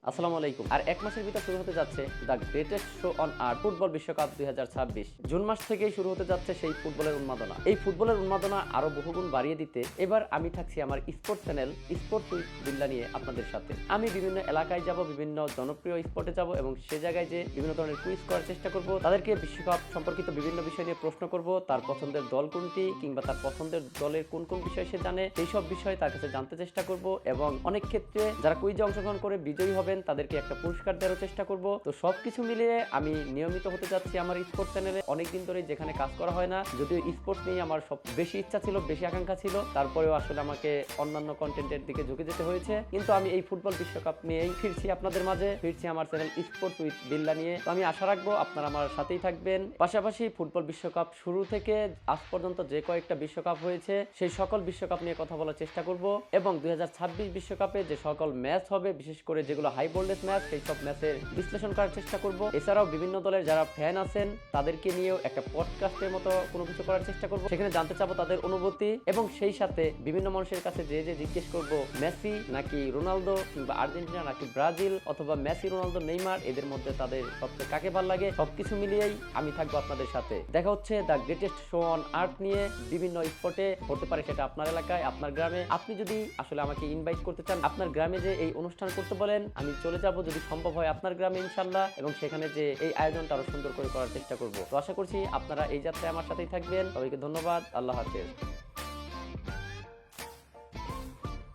আসসালামু আলাইকুম। আর এক মাসের ভিতর শুরু হতে যাচ্ছে the greatest show on earth football বিশ্বকাপ ২০২৬। জুন মাস থেকেই শুরু হতে যাচ্ছে সেই ফুটবলের উন্মাদনা। এই ফুটবলের উন্মাদনা আরো বহুগুণ বাড়িয়ে দিতে এবার আমি থাকছি আমার স্পোর্টস চ্যানেল স্পোর্টস উইথ বিল্লা নিয়ে আপনাদের সাথে। আমি বিভিন্ন এলাকায় যাব, বিভিন্ন জনপ্রিয় স্পটে যাব এবং সে জায়গায় যে বিভিন্ন ধরনের কুইজ করার চেষ্টা করব। তাদেরকে বিশ্বকাপ সম্পর্কিত বিভিন্ন বিষয় নিয়ে প্রশ্ন করব, তার পছন্দের দল কোনটি কিংবা তার পছন্দের দলের কোন কোন বিষয় সে জানে সেই সব বিষয় তার কাছে জানতে চেষ্টা করব এবং অনেক ক্ষেত্রে যারা কুইজে অংশগ্রহণ করে বিজয়ী হবে তাদেরকে একটা পুরস্কার দেওয়ার চেষ্টা করব। তো সবকিছু মিলিয়ে আমি নিয়মিত হতে যাচ্ছি আমার স্পোর্টস চ্যানেলে। অনেকদিন ধরে যেখানে কাজ করা হয় না, যদিও স্পোর্টস নিয়ে আমার সব বেশি ইচ্ছা ছিল, বেশি আকাঙ্ক্ষা ছিল, তারপরেও আসলে আমাকে অন্যান্য কন্টেন্টের দিকে ঝুঁকে যেতে হয়েছে। কিন্তু আমি এই ফুটবল বিশ্বকাপ নিয়েই ফিরছি আপনাদের মাঝে, ফিরছি আমার চ্যানেল স্পোর্টস উইথ বিল্লা নিয়ে। তো আমি আশা রাখবো আপনারা আমার সাথেই থাকবেন। পাশাপাশি ফুটবল বিশ্বকাপ শুরু থেকে আজ পর্যন্ত যে কয়েকটা বিশ্বকাপ হয়েছে সেই সকল বিশ্বকাপ নিয়ে কথা বলার চেষ্টা করব এবং ২০২৬ বিশ্বকাপে যে সকল ম্যাচ হবে, বিশেষ করে যেগুলো হাই ভোল্টেজ ম্যাচ, সেই সব ম্যাচের বিশ্লেষণ করার চেষ্টা করব। এছাড়াও বিভিন্ন দলের যারা ফ্যান আছেন তাদেরকে নিয়েও একটা পডকাস্টের মতো কোনো কিছু করার চেষ্টা করব। সেখানে জানতে চাবো তাদের অনুভূতি এবং সেই সাথে বিভিন্ন মানুষের কাছে যে জিজ্ঞেস করব মেসি নাকি রোনালদো কিংবা আর্জেন্টিনা নাকি ব্রাজিল অথবা মেসি রোনালদো নেইমার, এদের মধ্যে তাদের সবচেয়ে কাকে ভালো লাগে, সবকিছু মিলিয়েই আমি থাকবো আপনাদের সাথে। দেখা হচ্ছে the greatest show on earth নিয়ে বিভিন্ন স্পটে, হতে পারে সেটা আপনার এলাকায়, আপনার গ্রামে। আপনি যদি আসলে আমাকে ইনভাইট করতে চান, আপনার গ্রামে যে এই অনুষ্ঠান করতে বলেন, আমি চলে যাব যদি সম্ভব হয় আপনার গ্রামে ইনশাল্লাহ, এবং সেখানে যে এই আয়োজনটা আরো সুন্দর করে করার চেষ্টা করব। তো আশা করছি আপনারা এই যাত্রায় আমার সাথেই থাকবেন। সবাইকে ধন্যবাদ। আল্লাহ হাফেজ।